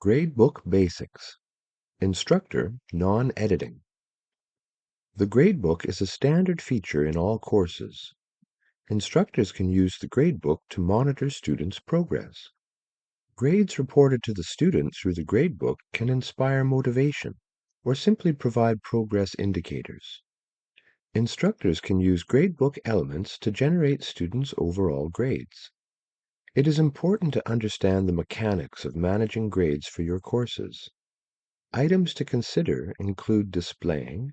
Gradebook Basics. Instructor Non-Editing. The gradebook is a standard feature in all courses. Instructors can use the gradebook to monitor students' progress. Grades reported to the student through the gradebook can inspire motivation or simply provide progress indicators. Instructors can use gradebook elements to generate students' overall grades. It is important to understand the mechanics of managing grades for your courses. Items to consider include displaying,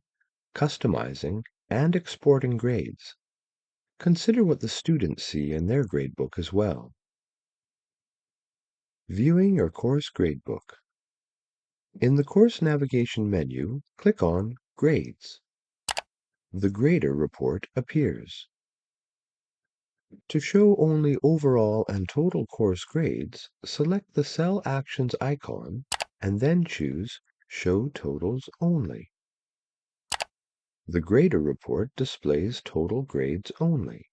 customizing, and exporting grades. Consider what the students see in their gradebook as well. Viewing your course gradebook. In the course navigation menu, click on Grades. The Grader report appears. To show only overall and total course grades, select the Cell Actions icon and then choose Show Totals Only. The Grader report displays total grades only.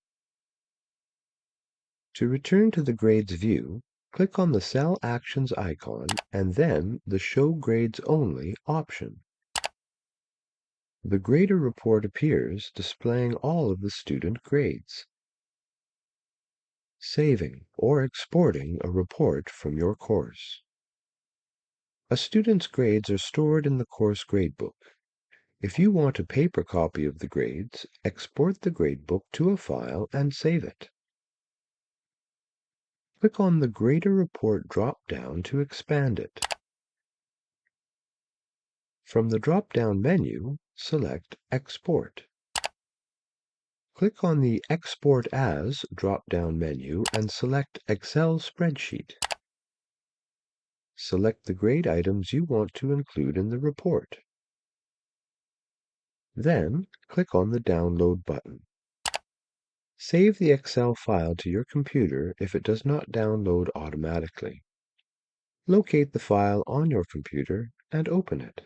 To return to the Grades view, click on the Cell Actions icon and then the Show Grades Only option. The Grader report appears, displaying all of the student grades. Saving or exporting a report from your course. A student's grades are stored in the course gradebook. If you want a paper copy of the grades, export the gradebook to a file and save it. Click on the Grader Report drop-down to expand it. From the drop-down menu, select Export. Click on the Export As drop-down menu and select Excel Spreadsheet. Select the grade items you want to include in the report. Then, click on the Download button. Save the Excel file to your computer if it does not download automatically. Locate the file on your computer and open it.